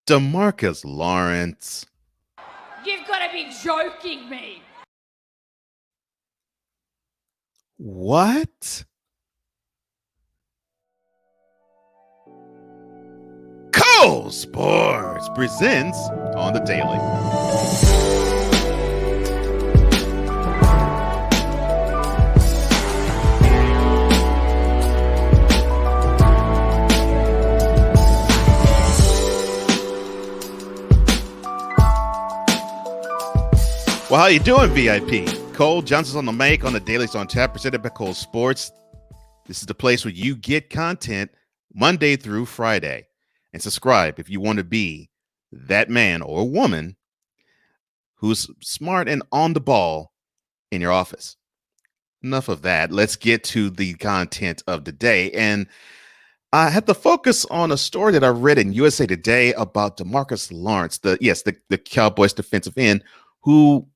DeMarcus Lawence. You've got to be joking me. What? Cole Sports presents on the Daily. Well, how you doing, VIP? Cole Johnson's on the mic on the Daily's on Tap, presented by Cole Sports. This is the place where you get content Monday through Friday. And subscribe if you want to be that man or woman who's smart and on the ball in your office. Enough of that. Let's get to the content of the day. And I had to focus on a story that I read in USA Today about DeMarcus Lawence, the Cowboys defensive end, who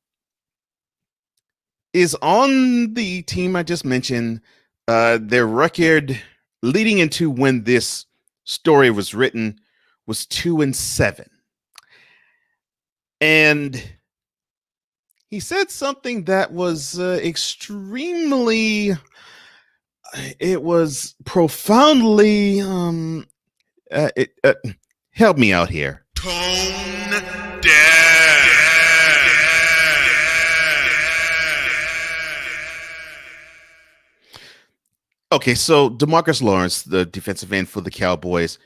is on the team I just mentioned. Their record leading into when this story was written was 2-7. And he said something that was extremely, it was profoundly, help me out here. Tone deaf. Okay, so DeMarcus Lawence, the defensive end for the Cowboys,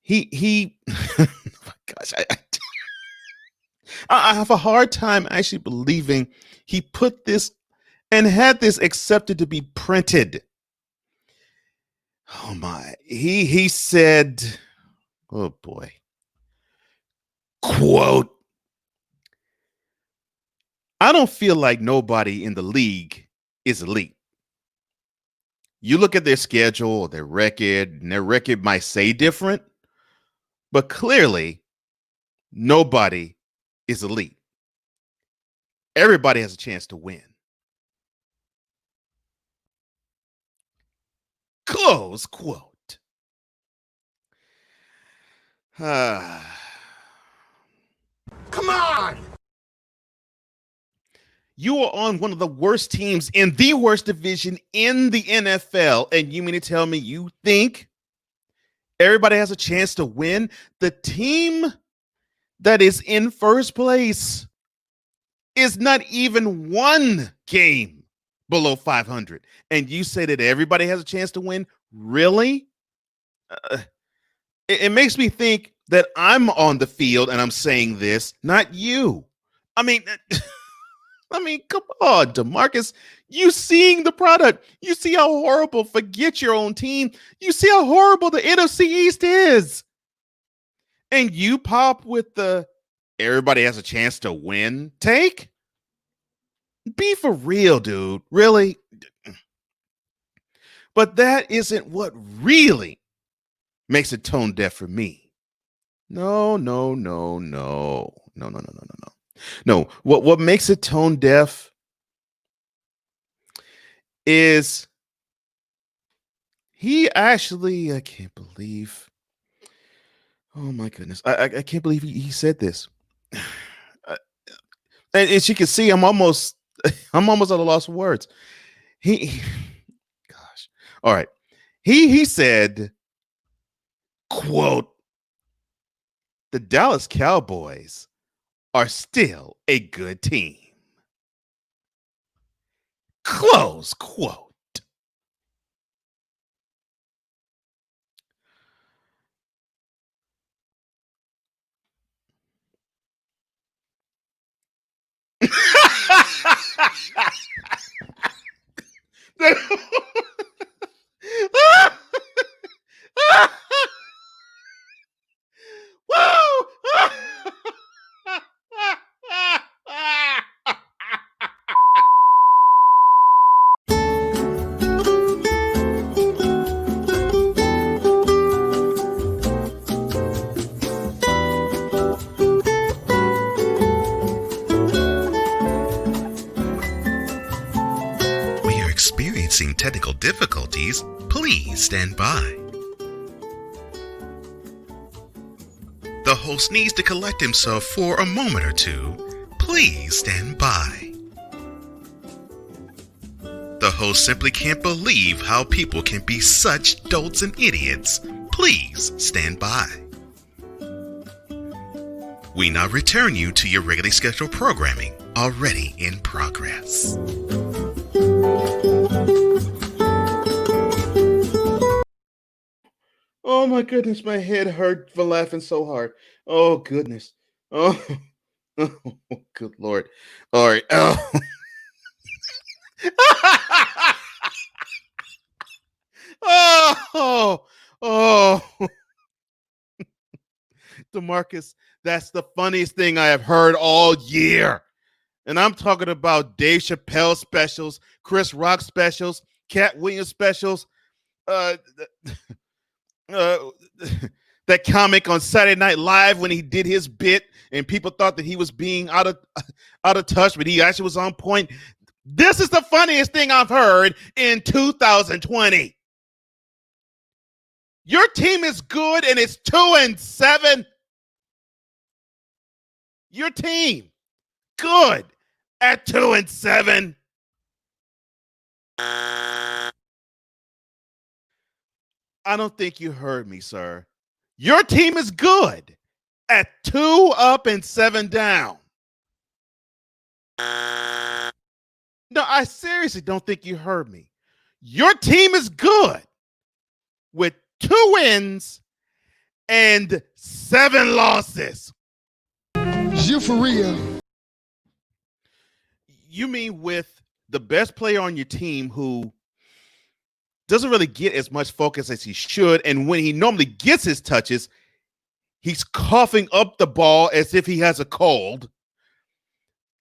he oh my gosh, I have a hard time actually believing he put this and had this accepted to be printed. Oh my, he said, oh boy, quote, "I don't feel like nobody in the league is elite. You look at their schedule or their record, and their record might say different, but clearly nobody is elite. Everybody has a chance to win." Close quote. Come on! You are on one of the worst teams in the worst division in the NFL, and you mean to tell me you think everybody has a chance to win? The team that is in first place is not even one game below 500, and you say that everybody has a chance to win? Really? It makes me think that I'm on the field and I'm saying this, not you. I mean, come on, DeMarcus. You seeing the product. You see how horrible, forget your own team. You see how horrible the NFC East is. And you pop with the everybody has a chance to win take? Be for real, dude. Really? But that isn't what really makes it tone deaf for me. No. No, what makes it tone deaf is he actually, I can't believe, oh my goodness, I can't believe he said this. And as you can see, I'm almost at a loss of words. Gosh, all right. He said, quote, "The Dallas Cowboys are still a good team." Close quote. experiencing technical difficulties, please stand by. The host needs to collect himself for a moment or two. Please stand by. The host simply can't believe how people can be such dolts and idiots. Please stand by. We now return you to your regularly scheduled programming, already in progress. Oh my goodness, my head hurt for laughing so hard. Oh goodness. Oh, oh good Lord. All right. Oh. Oh, oh, DeMarcus, that's the funniest thing I have heard all year. And I'm talking about Dave Chappelle specials, Chris Rock specials, Cat Williams specials, uh, uh, that comic on Saturday Night Live when he did his bit and people thought that he was being out of touch, but he actually was on point. This is the funniest thing I've heard in 2020. Your team is good and it's 2-7. Your team good at 2-7. I don't think you heard me, sir. Your team is good at 2-7 down. No, I seriously don't think you heard me. Your team is good with 2 wins and 7 losses. You for real? You mean with the best player on your team who doesn't really get as much focus as he should, and when he normally gets his touches, he's coughing up the ball as if he has a cold.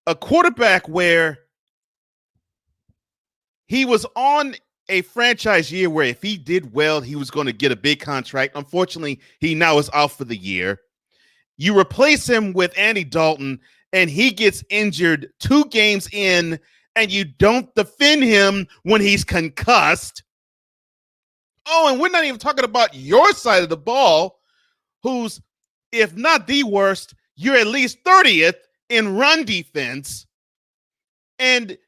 A quarterback where he was on a franchise year where if he did well, he was going to get a big contract. Unfortunately, he now is out for the year. You replace him with Andy Dalton, and he gets injured 2 games in, and you don't defend him when he's concussed. Oh, and we're not even talking about your side of the ball, who's, if not the worst, you're at least 30th in run defense. And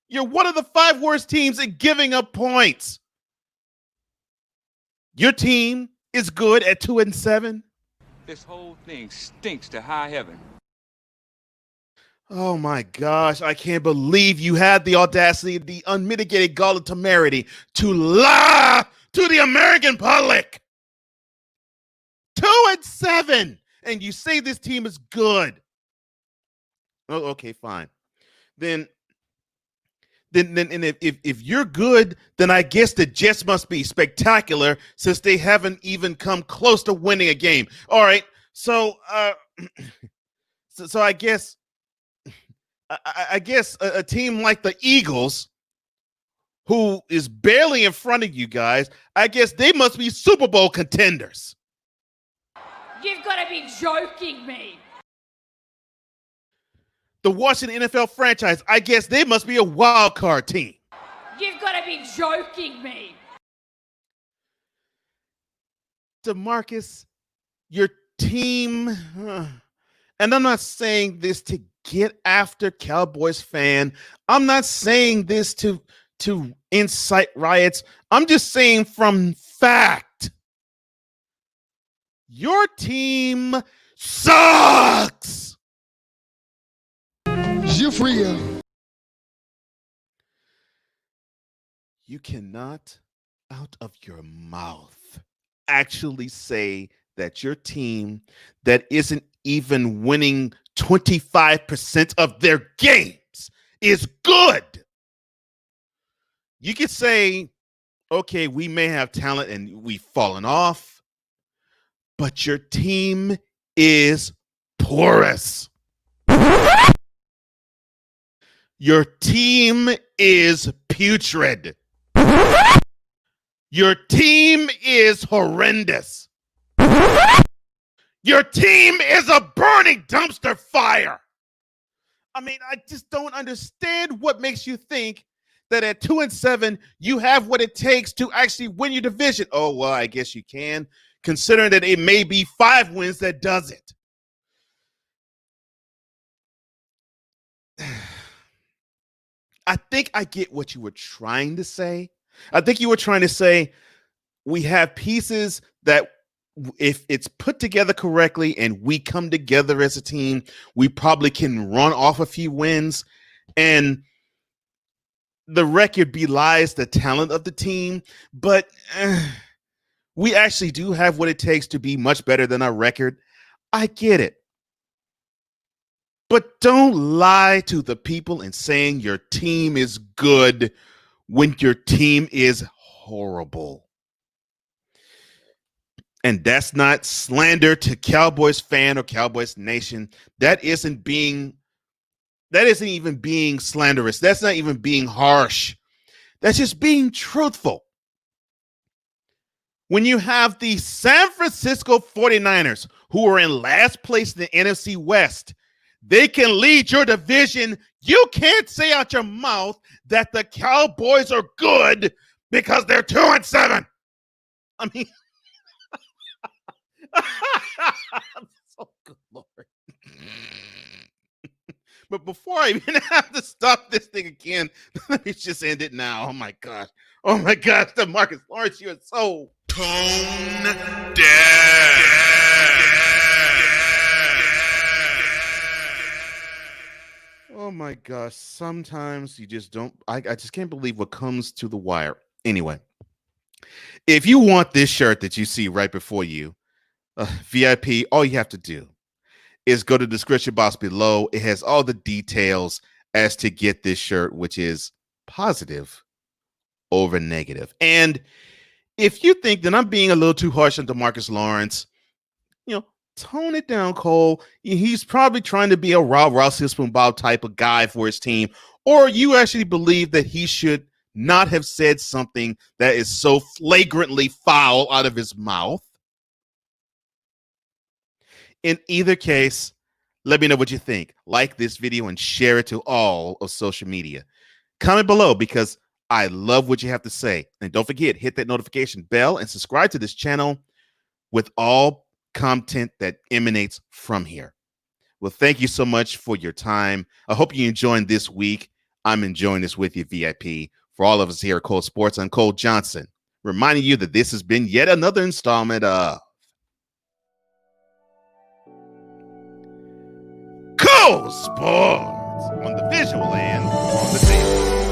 you're one of the 5 worst teams in giving up points. Your team is good at 2-7. This whole thing stinks to high heaven. Oh my gosh, I can't believe you had the audacity, the unmitigated gall and temerity to lie to the American public. 2-7, and you say this team is good. Oh, okay, fine. Then if you're good, then I guess the Jets must be spectacular since they haven't even come close to winning a game. All right, so I guess a team like the Eagles, who is barely in front of you guys, I guess they must be Super Bowl contenders. You've got to be joking me. The Washington NFL franchise, I guess they must be a wild card team. You've got to be joking me. DeMarcus, your team, and I'm not saying this to get after Cowboys fan. I'm not saying this to incite riots. I'm just saying from fact. Your team sucks. You for real? You cannot, out of your mouth, actually say that your team that isn't even winning 25% of their games is good. You could say, okay, we may have talent and we've fallen off, but your team is porous. Your team is putrid. Your team is horrendous. Your team is a burning dumpster fire. I mean, I just don't understand what makes you think that at 2-7, you have what it takes to actually win your division. Oh, well, I guess you can. considering that it may be 5 wins that does it. I think I get what you were trying to say. I think you were trying to say we have pieces that if it's put together correctly and we come together as a team, we probably can run off a few wins, and the record belies the talent of the team. But we actually do have what it takes to be much better than our record. I get it. But don't lie to the people in saying your team is good when your team is horrible. And that's not slander to Cowboys fan or Cowboys nation. That isn't even being slanderous. That's not even being harsh. That's just being truthful. When you have the San Francisco 49ers, who are in last place in the NFC West, they can lead your division. You can't say out your mouth that the Cowboys are good because they're 2-7. I mean, so good Lord. But before I even have to stop this thing again, let me just end it now. Oh my gosh. DeMarcus Lawence, you are so Tone deaf. Oh my gosh. Sometimes you just don't. I just can't believe what comes to the wire. Anyway, if you want this shirt that you see right before you, VIP, all you have to do is go to the description box below. It has all the details as to get this shirt, which is positive over negative. And if you think that I'm being a little too harsh on DeMarcus Lawence, tone it down, Cole. He's probably trying to be a rah-rah spoon Bob type of guy for his team. Or you actually believe that he should not have said something that is so flagrantly foul out of his mouth. In either case, let me know what you think. Like this video and share it to all of social media. Comment below because I love what you have to say. And don't forget, hit that notification bell and subscribe to this channel with all content that emanates from here. Well, thank you so much for your time. I hope you enjoyed this week. I'm enjoying this with you, VIP. For all of us here at Cole Sports, I'm Cole Johnson, reminding you that this has been yet another installment of Cole Sports on the visual and on the table.